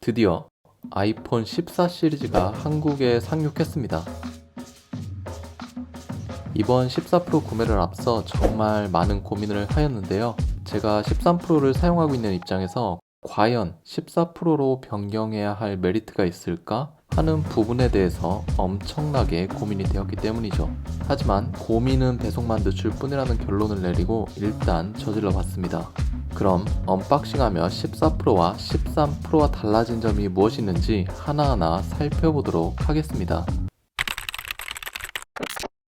드디어 아이폰 14 시리즈가 한국에 상륙했습니다. 이번 14 프로 구매를 앞서 정말 많은 고민을 하였는데요. 제가 13 프로를 사용하고 있는 입장에서 과연 14 프로로 변경해야 할 메리트가 있을까 하는 부분에 대해서 엄청나게 고민이 되었기 때문이죠. 하지만 고민은 배속만 늦출 뿐이라는 결론을 내리고 일단 저질러 봤습니다. 그럼 언박싱하며 14 프로와 13 프로와 달라진 점이 무엇이 있는지 하나하나 살펴보도록 하겠습니다.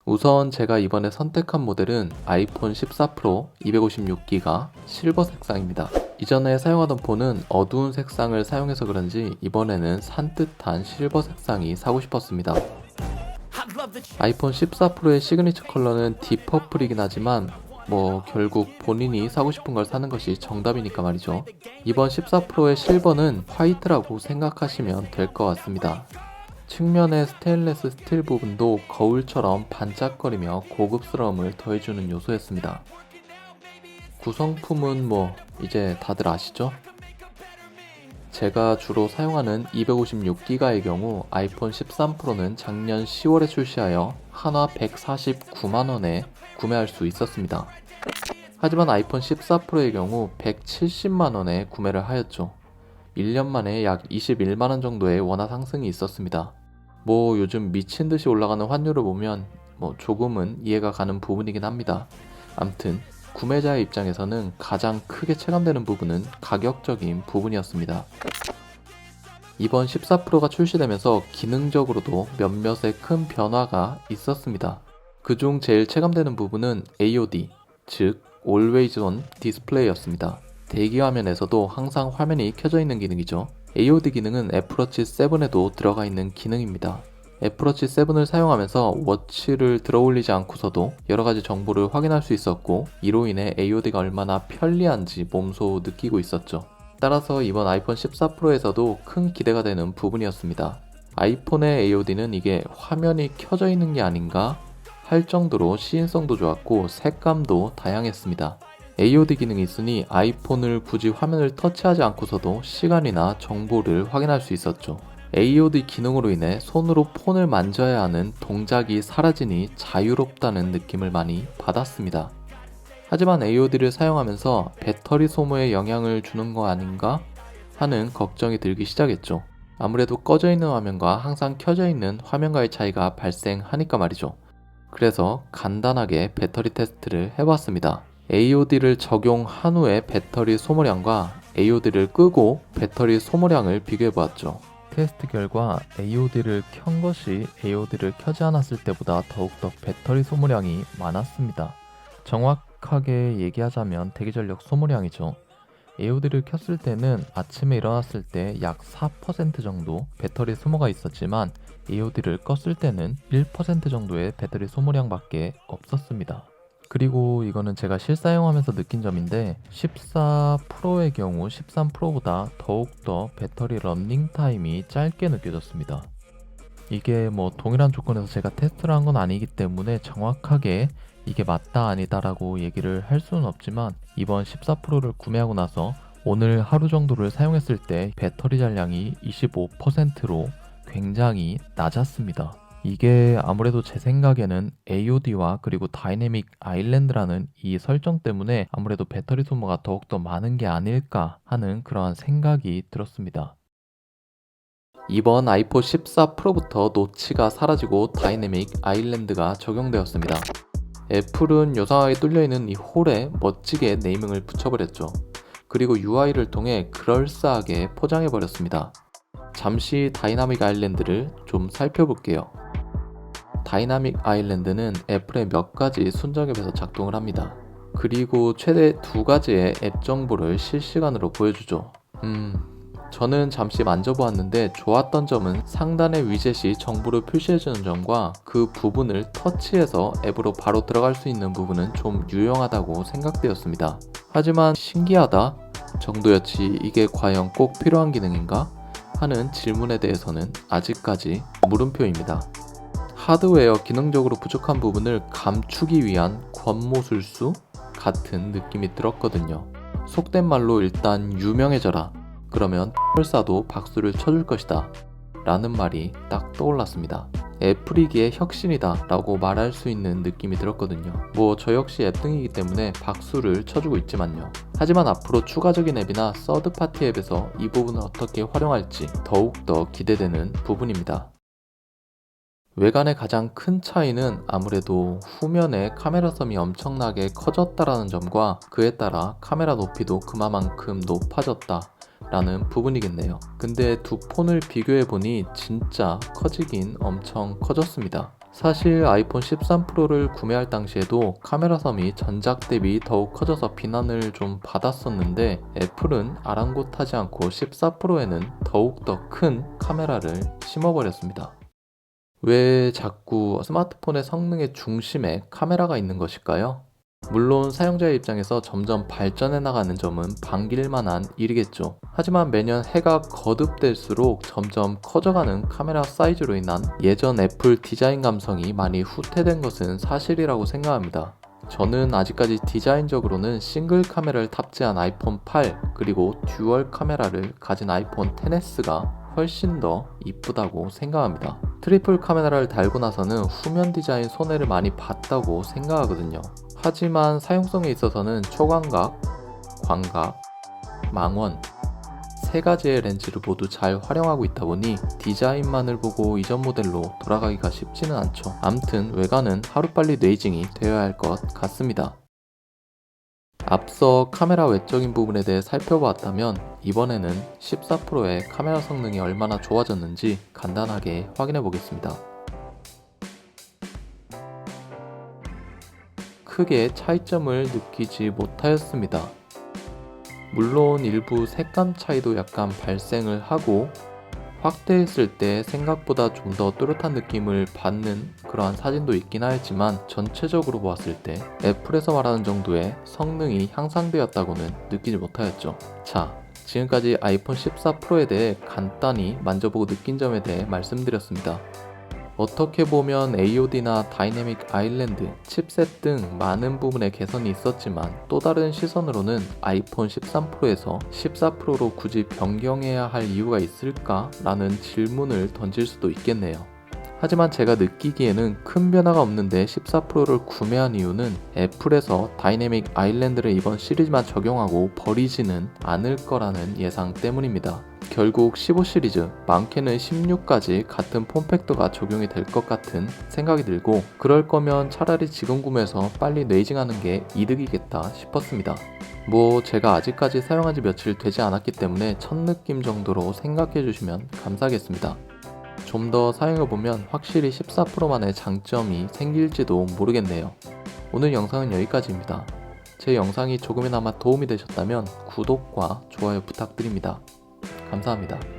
우선 제가 이번에 선택한 모델은 아이폰 14 프로 256기가 실버 색상입니다. 이전에 사용하던 폰은 어두운 색상을 사용해서 그런지 이번에는 산뜻한 실버 색상이 사고 싶었습니다. 아이폰 14 프로의 시그니처 컬러는 딥퍼플이긴 하지만 결국 본인이 사고 싶은 걸 사는 것이 정답이니까 말이죠. 이번 14 프로의 실버는 화이트라고 생각하시면 될 것 같습니다. 측면의 스테인리스 스틸 부분도 거울처럼 반짝거리며 고급스러움을 더해주는 요소였습니다. 구성품은 이제 다들 아시죠? 제가 주로 사용하는 256기가의 경우 아이폰 13 프로는 작년 10월에 출시하여 한화 149만원에 구매할 수 있었습니다. 하지만 아이폰 14 프로의 경우 170만원에 구매를 하였죠. 1년 만에 약 21만원 정도의 원화 상승이 있었습니다. 요즘 미친듯이 올라가는 환율을 보면 조금은 이해가 가는 부분이긴 합니다. 암튼 구매자의 입장에서는 가장 크게 체감되는 부분은 가격적인 부분이었습니다. 이번 14 프로가 출시되면서 기능적으로도 몇몇의 큰 변화가 있었습니다. 그중 제일 체감되는 부분은 AOD, 즉 Always On 디스플레이였습니다. 대기 화면에서도 항상 화면이 켜져 있는 기능이죠. AOD 기능은 애플워치 7에도 들어가 있는 기능입니다. 애플워치 7을 사용하면서 워치를 들어올리지 않고서도 여러가지 정보를 확인할 수 있었고 이로 인해 AOD가 얼마나 편리한지 몸소 느끼고 있었죠. 따라서 이번 아이폰 14 프로에서도 큰 기대가 되는 부분이었습니다. 아이폰의 AOD는 이게 화면이 켜져 있는 게 아닌가 할 정도로 시인성도 좋았고 색감도 다양했습니다. AOD 기능이 있으니 아이폰을 굳이 화면을 터치하지 않고서도 시간이나 정보를 확인할 수 있었죠. AOD 기능으로 인해 손으로 폰을 만져야 하는 동작이 사라지니 자유롭다는 느낌을 많이 받았습니다. 하지만 AOD를 사용하면서 배터리 소모에 영향을 주는 거 아닌가 하는 걱정이 들기 시작했죠. 아무래도 꺼져 있는 화면과 항상 켜져 있는 화면과의 차이가 발생하니까 말이죠. 그래서 간단하게 배터리 테스트를 해봤습니다. AOD를 적용한 후에 배터리 소모량과 AOD를 끄고 배터리 소모량을 비교해보았죠. 테스트 결과 AOD를 켠 것이 AOD를 켜지 않았을 때보다 더욱더 배터리 소모량이 많았습니다. 정확하게 얘기하자면 대기전력 소모량이죠. AOD를 켰을 때는 아침에 일어났을 때 약 4% 정도 배터리 소모가 있었지만 AOD를 껐을 때는 1% 정도의 배터리 소모량밖에 없었습니다. 그리고 이거는 제가 실사용하면서 느낀 점인데 14 프로의 경우 13 프로보다 더욱더 배터리 런닝 타임이 짧게 느껴졌습니다. 이게 동일한 조건에서 제가 테스트를 한 건 아니기 때문에 정확하게 이게 맞다 아니다 라고 얘기를 할 수는 없지만 이번 14 프로를 구매하고 나서 오늘 하루 정도를 사용했을 때 배터리 잔량이 25%로 굉장히 낮았습니다. 이게 아무래도 제 생각에는 AOD와 그리고 다이내믹 아일랜드라는 이 설정 때문에 아무래도 배터리 소모가 더욱더 많은 게 아닐까 하는 그러한 생각이 들었습니다. 이번 아이폰 14 프로부터 노치가 사라지고 다이내믹 아일랜드가 적용되었습니다. 애플은 요상하게 뚫려있는 이 홀에 멋지게 네이밍을 붙여버렸죠. 그리고 UI를 통해 그럴싸하게 포장해버렸습니다. 잠시 다이나믹 아일랜드를 좀 살펴볼게요. 다이나믹 아일랜드는 애플의 몇 가지 순정앱에서 작동을 합니다. 그리고 최대 2가지의 앱 정보를 실시간으로 보여주죠. 저는 잠시 만져보았는데 좋았던 점은 상단의 위젯이 정보를 표시해주는 점과 그 부분을 터치해서 앱으로 바로 들어갈 수 있는 부분은 좀 유용하다고 생각되었습니다. 하지만 신기하다 정도였지 이게 과연 꼭 필요한 기능인가? 하는 질문에 대해서는 아직까지 물음표입니다. 하드웨어 기능적으로 부족한 부분을 감추기 위한 권모술수 같은 느낌이 들었거든요. 속된 말로 일단 유명해져라. 그러면 펄사도 박수를 쳐줄 것이다 라는 말이 딱 떠올랐습니다. 애플이기에 혁신이다 라고 말할 수 있는 느낌이 들었거든요. 뭐 저 역시 앱등이기 때문에 박수를 쳐주고 있지만요. 하지만 앞으로 추가적인 앱이나 서드파티 앱에서 이 부분을 어떻게 활용할지 더욱더 기대되는 부분입니다. 외관의 가장 큰 차이는 아무래도 후면의 카메라 섬이 엄청나게 커졌다라는 점과 그에 따라 카메라 높이도 그만큼 높아졌다 라는 부분이겠네요. 근데 두 폰을 비교해보니 진짜 커지긴 엄청 커졌습니다. 사실 아이폰 13 프로를 구매할 당시에도 카메라 섬이 전작 대비 더욱 커져서 비난을 좀 받았었는데 애플은 아랑곳하지 않고 14 프로에는 더욱더 큰 카메라를 심어버렸습니다. 왜 자꾸 스마트폰의 성능의 중심에 카메라가 있는 것일까요? 물론 사용자의 입장에서 점점 발전해 나가는 점은 반길 만한 일이겠죠. 하지만 매년 해가 거듭될수록 점점 커져가는 카메라 사이즈로 인한 예전 애플 디자인 감성이 많이 후퇴된 것은 사실이라고 생각합니다. 저는 아직까지 디자인적으로는 싱글 카메라를 탑재한 아이폰 8 그리고 듀얼 카메라를 가진 아이폰 XS가 훨씬 더 이쁘다고 생각합니다. 트리플 카메라를 달고 나서는 후면 디자인 손해를 많이 봤다고 생각하거든요. 하지만 사용성에 있어서는 초광각, 광각, 망원 세 가지의 렌즈를 모두 잘 활용하고 있다 보니 디자인만을 보고 이전 모델로 돌아가기가 쉽지는 않죠. 암튼 외관은 하루빨리 뇌이징이 되어야 할 것 같습니다. 앞서 카메라 외적인 부분에 대해 살펴보았다면 이번에는 14 프로의 카메라 성능이 얼마나 좋아졌는지 간단하게 확인해 보겠습니다. 크게 차이점을 느끼지 못하였습니다. 물론 일부 색감 차이도 약간 발생을 하고 확대했을 때 생각보다 좀 더 또렷한 느낌을 받는 그러한 사진도 있긴 하였지만 전체적으로 보았을 때 애플에서 말하는 정도의 성능이 향상되었다고는 느끼지 못하였죠. 자, 지금까지 아이폰 14 프로에 대해 간단히 만져보고 느낀 점에 대해 말씀드렸습니다. 어떻게 보면 AOD나 다이내믹 아일랜드, 칩셋 등 많은 부분에 개선이 있었지만 또 다른 시선으로는 아이폰 13 프로에서 14 프로로 굳이 변경해야 할 이유가 있을까? 라는 질문을 던질 수도 있겠네요. 하지만 제가 느끼기에는 큰 변화가 없는데 14 프로를 구매한 이유는 애플에서 다이내믹 아일랜드를 이번 시리즈만 적용하고 버리지는 않을 거라는 예상 때문입니다. 결국 15 시리즈, 많게는 16까지 같은 폼팩터가 적용이 될 것 같은 생각이 들고 그럴 거면 차라리 지금 구매해서 빨리 레이징하는 게 이득이겠다 싶었습니다. 뭐 제가 아직까지 사용한 지 며칠 되지 않았기 때문에 첫 느낌 정도로 생각해 주시면 감사하겠습니다. 좀 더 사용해보면 확실히 14 프로만의 장점이 생길지도 모르겠네요. 오늘 영상은 여기까지입니다. 제 영상이 조금이나마 도움이 되셨다면 구독과 좋아요 부탁드립니다. 감사합니다.